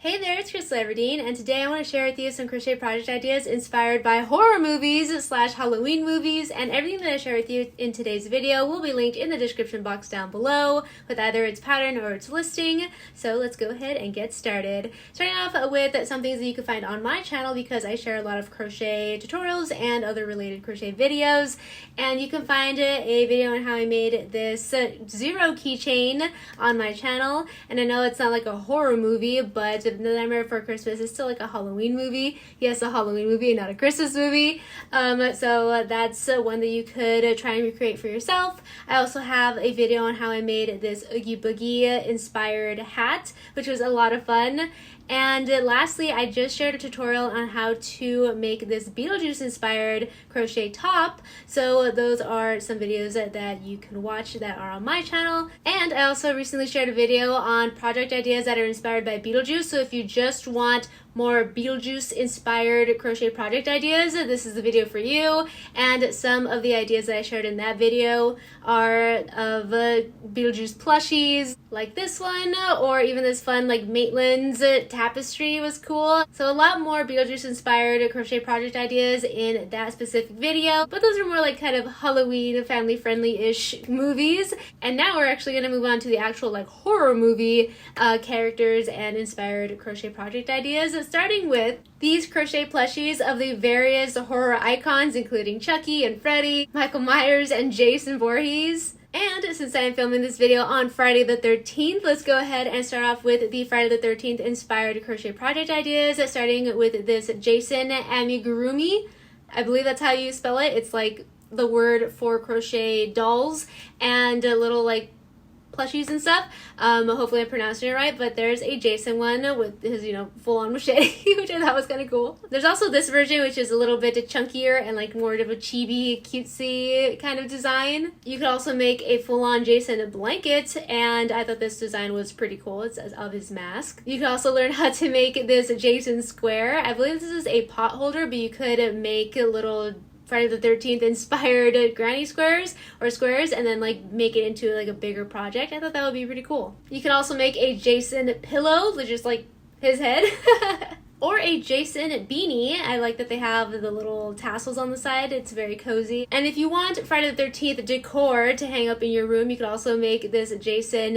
Hey there, it's Krystal Everdeen, and today I want to share with you some crochet project ideas inspired by horror movies / Halloween movies, and everything that I share with you in today's video will be linked in the description box down below with either its pattern or its listing. So let's go ahead and get started. Starting off with some things that you can find on my channel because I share a lot of crochet tutorials and other related crochet videos, and you can find a video on how I made this zero keychain on my channel. And I know it's not like a horror movie, but The Nightmare Before Christmas is still like a Halloween movie. Yes, a Halloween movie and not a Christmas movie. So that's one that you could try and recreate for yourself. I also have a video on how I made this oogie boogie inspired hat, which was a lot of fun. And lastly, I just shared a tutorial on how to make this Beetlejuice inspired crochet top. So those are some videos that you can watch that are on my channel. And I also recently shared a video on project ideas that are inspired by Beetlejuice. So if you just want more Beetlejuice inspired crochet project ideas, this is the video for you. And some of the ideas that I shared in that video are of Beetlejuice plushies like this one, or even this fun like Maitlands tapestry was cool. So a lot more Beetlejuice inspired crochet project ideas in that specific video, but those are more like kind of Halloween family friendly-ish movies. And now we're actually going to move on to the actual like horror movie characters and inspired crochet project ideas, starting with these crochet plushies of the various horror icons, including Chucky and Freddy, Michael Myers, and Jason Voorhees. And since I am filming this video on Friday the 13th, let's go ahead and start off with the Friday the 13th inspired crochet project ideas, starting with this Jason amigurumi. I believe that's how you spell it. It's like the word for crochet dolls and little like plushies and stuff. Hopefully I'm pronouncing it right, but there's a Jason one with his, full-on machete, which I thought was kind of cool. There's also this version, which is a little bit chunkier and like more of a chibi, cutesy kind of design. You could also make a full-on Jason blanket, and I thought this design was pretty cool. It's of his mask. You could also learn how to make this Jason square. I believe this is a pot holder, but you could make a little Friday the 13th inspired granny squares or squares and then like make it into like a bigger project. I thought that would be pretty cool. You can also make a Jason pillow, which is like his head. Or a Jason beanie. I like that they have the little tassels on the side. It's very cozy. And if you want Friday the 13th decor to hang up in your room, you could also make this Jason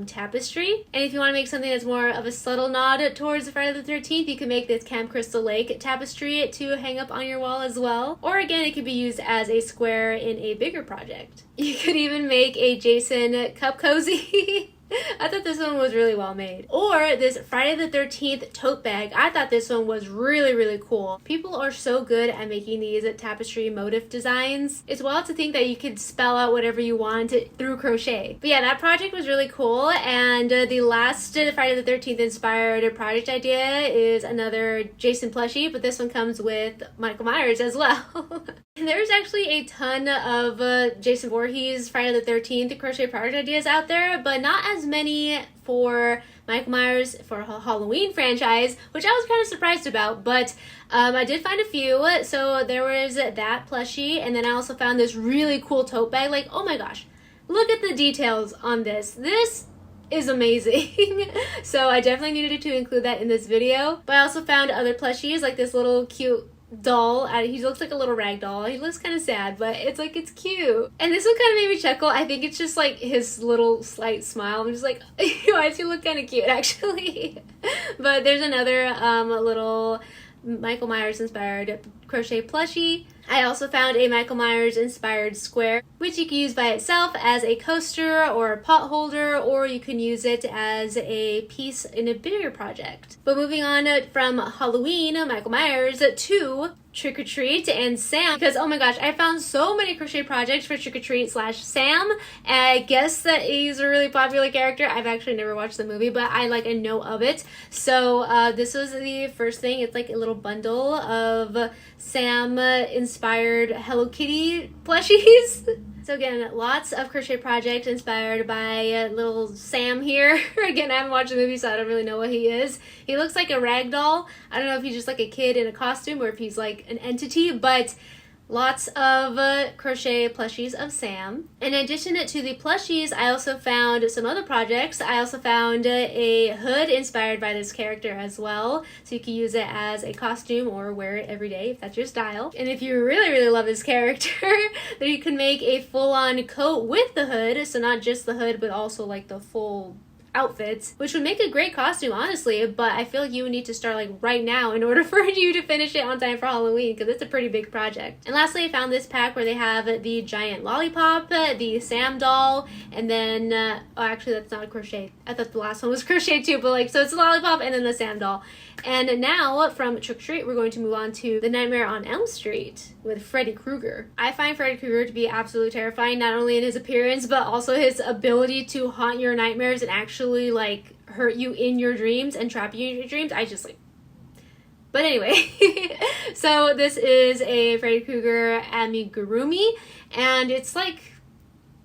tapestry. And if you want to make something that's more of a subtle nod towards Friday the 13th, you can make this Camp Crystal Lake tapestry to hang up on your wall as well. Or again, it could be used as a square in a bigger project. You could even make a Jason cup cozy. I thought this one was really well made. Or this Friday the 13th tote bag. I thought this one was really, really cool. People are so good at making these tapestry motif designs. It's wild to think that you could spell out whatever you want through crochet. But yeah, that project was really cool. And the last Friday the 13th inspired project idea is another Jason plushie, but this one comes with Michael Myers as well. There's actually a ton of Jason Voorhees Friday the 13th crochet project ideas out there, but not as many for Michael Myers for a Halloween franchise, which I was kind of surprised about, but I did find a few. So there was that plushie, and then I also found this really cool tote bag. Like, oh my gosh, look at the details on this. This is amazing. So I definitely needed to include that in this video. But I also found other plushies, like this little cute doll. He looks like a little rag doll. He looks kind of sad, but it's cute. And this one kind of made me chuckle. I think it's just like his little slight smile. I'm just like, why does he look kind of cute actually? But there's another little Michael Myers inspired crochet plushie. I also found a Michael Myers inspired square, which you can use by itself as a coaster or a pot holder, or you can use it as a piece in a bigger project. But moving on from Halloween, Michael Myers, to Trick or Treat and Sam, because oh my gosh, I found so many crochet projects for Trick or Treat / Sam. And I guess that he's a really popular character. I've actually never watched the movie, but I know of it. So this was the first thing. It's like a little bundle of Sam inspired Hello Kitty plushies. So again, lots of crochet projects inspired by little Sam here. Again, I haven't watched the movie, so I don't really know what he is. He looks like a rag doll. I don't know if he's just like a kid in a costume or if he's like an entity, but Lots of crochet plushies of Sam. In addition to the plushies, I also found some other projects. I also found a hood inspired by this character as well, so you can use it as a costume or wear it every day if that's your style. And if you really love this character, then you can make a full-on coat with the hood, so not just the hood but also like the full outfits, which would make a great costume, honestly, but I feel like you would need to start like right now in order for you to finish it on time for Halloween, because it's a pretty big project. And lastly, I found this pack where they have the giant lollipop, the Sam doll, and then oh, actually that's not a crochet. I thought the last one was crochet too, but like, so it's a lollipop and then the Sam doll. And now from Trick or Treat, we're going to move on to The Nightmare on Elm Street with Freddy Krueger. I find Freddy Krueger to be absolutely terrifying, not only in his appearance, but also his ability to haunt your nightmares and actually like hurt you in your dreams and trap you in your dreams. I just like... But anyway, so this is a Freddy Krueger amigurumi, and it's like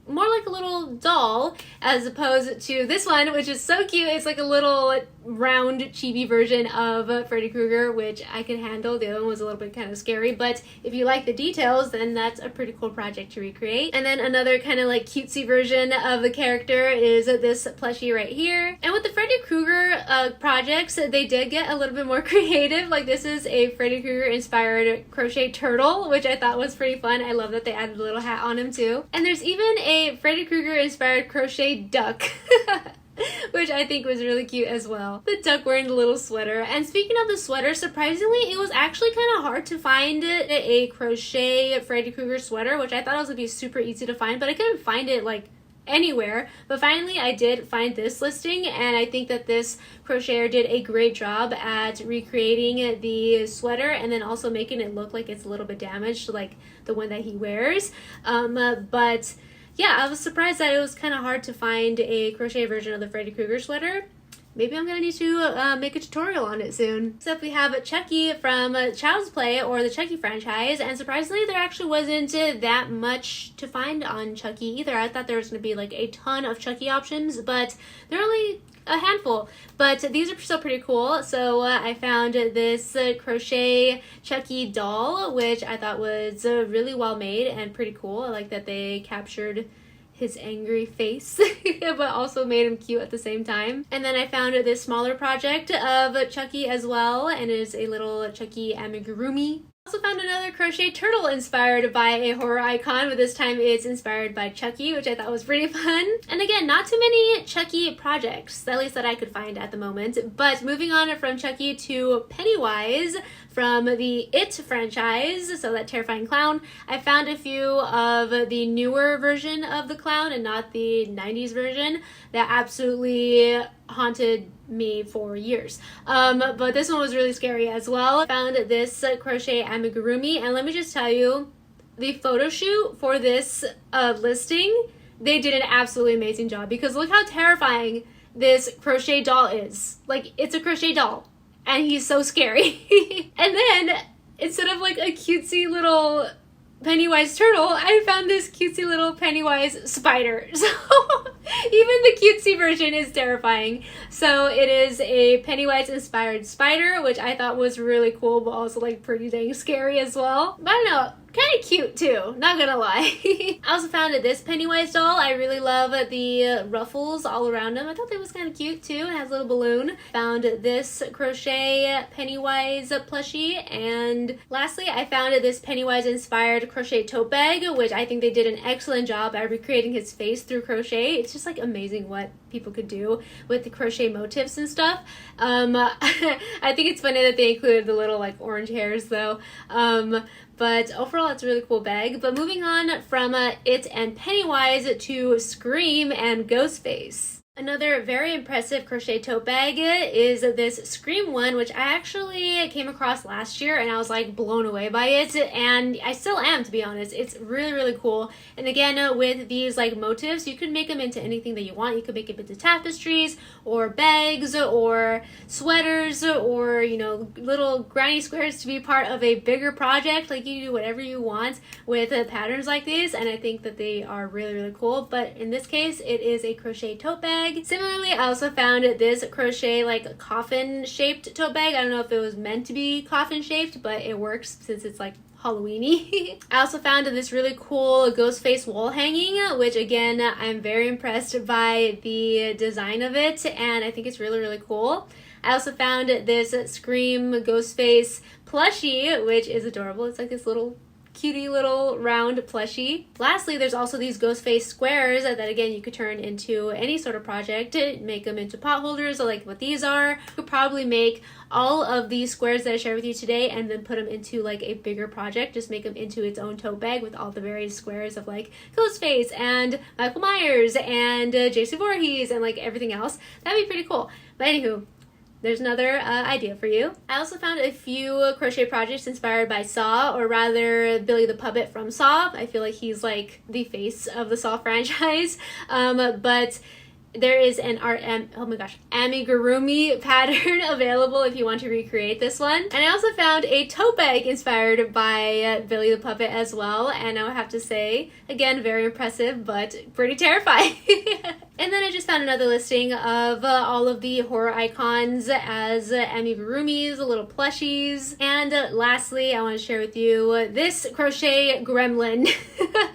more like a little doll as opposed to this one, which is so cute. It's like a little round chibi version of Freddy Krueger, which I can handle. The other one was a little bit kind of scary, but if you like the details, then that's a pretty cool project to recreate. And then another kind of like cutesy version of the character is this plushie right here. And with the Freddy Krueger projects, they did get a little bit more creative. Like this is a Freddy Krueger inspired crochet turtle, which I thought was pretty fun. I love that they added a little hat on him too. And there's even a Freddy Krueger inspired crochet duck which I think was really cute as well. The duck wearing the little sweater. And speaking of the sweater, surprisingly, it was actually kind of hard to find a crochet Freddy Krueger sweater, which I thought it was going to be super easy to find, but I couldn't find it like anywhere. But finally I did find this listing, and I think that this crocheter did a great job at recreating the sweater and then also making it look like it's a little bit damaged, like the one that he wears. But yeah, I was surprised that it was kind of hard to find a crochet version of the Freddy Krueger sweater. Maybe I'm gonna need to make a tutorial on it soon. Except we have Chucky from Child's Play, or the Chucky franchise, and surprisingly there actually wasn't that much to find on Chucky either. I thought there was gonna be like a ton of Chucky options, but there are only a handful. But these are still pretty cool. So I found this crochet Chucky doll, which I thought was really well made and pretty cool. I like that they captured his angry face but also made him cute at the same time. And then I found this smaller project of Chucky as well, and it is a little Chucky amigurumi. Also found another crochet turtle inspired by a horror icon, but this time it's inspired by Chucky, which I thought was pretty fun. And again, not too many Chucky projects, at least that I could find at the moment. But moving on from Chucky to Pennywise from the It franchise, so that terrifying clown, I found a few of the newer version of the clown and not the 90s version that absolutely haunted me for years. But this one was really scary as well. I found this crochet amigurumi, and let me just tell you, the photo shoot for this listing, they did an absolutely amazing job, because look how terrifying this crochet doll is. Like, it's a crochet doll and he's so scary. And then instead of like a cutesy little Pennywise turtle, I found this cutesy little Pennywise spider. So even the cutesy version is terrifying. So it is a Pennywise inspired spider, which I thought was really cool, but also like pretty dang scary as well. But I don't know, kind of cute too, not gonna lie. I also found this Pennywise doll. I really love the ruffles all around him. I thought that was kind of cute too. It has a little balloon. Found this crochet Pennywise plushie. And lastly, I found this Pennywise inspired crochet tote bag, which I think they did an excellent job at recreating his face through crochet. It's just like amazing what people could do with the crochet motifs and stuff. I think it's funny that they included the little like orange hairs though. But overall, it's a really cool bag. But moving on from It and Pennywise to Scream and Ghostface. Another very impressive crochet tote bag is this Scream one, which I actually came across last year and I was like blown away by it, and I still am, to be honest. It's really, really cool. And again, with these like motifs, you can make them into anything that you want. You could make it into tapestries or bags or sweaters or, you know, little granny squares to be part of a bigger project. Like, you do whatever you want with patterns like these, and I think that they are really, really cool. But in this case, it is a crochet tote bag. Similarly, I also found this crochet like coffin shaped tote bag. I don't know if it was meant to be coffin shaped, but it works since it's like Halloweeny. I also found this really cool ghost face wall hanging, which again, I'm very impressed by the design of it, and I think it's really, really cool. I also found this Scream ghost face plushie, which is adorable. It's like this little cutie little round plushie. Lastly, there's also these ghost face squares that again you could turn into any sort of project, make them into pot holders like what these are. You could probably make all of these squares that I shared with you today and then put them into like a bigger project, just make them into its own tote bag with all the various squares of like Ghostface and Michael Myers and JC Voorhees and like everything else. That'd be pretty cool. But anywho, there's another idea for you. I also found a few crochet projects inspired by Saw, or rather Billy the Puppet from Saw. I feel like he's like the face of the Saw franchise. But there is an amigurumi pattern available if you want to recreate this one. And I also found a tote bag inspired by Billy the Puppet as well. And I would have to say, again, very impressive, but pretty terrifying. And then I just found another listing of all of the horror icons as amigurumis, little plushies. And lastly, I want to share with you this crochet gremlin,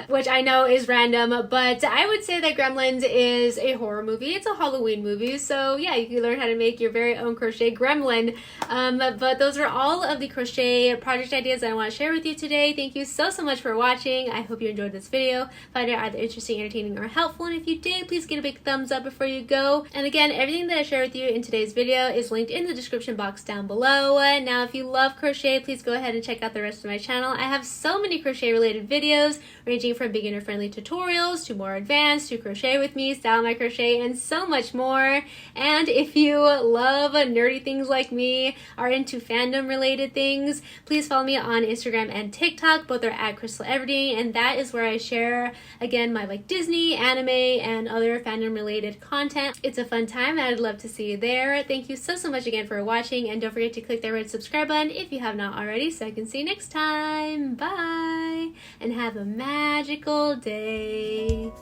which I know is random, but I would say that Gremlins is a horror movie. It's a Halloween movie, so yeah, you can learn how to make your very own crochet gremlin. But those are all of the crochet project ideas that I want to share with you today. Thank you so much for watching. I hope you enjoyed this video, find it either interesting, entertaining, or helpful, and if you did, please get a big thumbs up before you go. And again, everything that I share with you in today's video is linked in the description box down below. Now, if you love crochet, please go ahead and check out the rest of my channel. I have so many crochet related videos, ranging from beginner friendly tutorials to more advanced, to crochet with me, style my crochet, and so much more. And if you love nerdy things like me, are into fandom related things, please follow me on Instagram and TikTok. Both are at Krystal Everdeen, and that is where I share, again, my like Disney, anime, and other fandom related content. It's a fun time, and I'd love to see you there. Thank you so much again for watching, and don't forget to click that red subscribe button if you have not already, so I can see you next time. Bye, and have a magical day.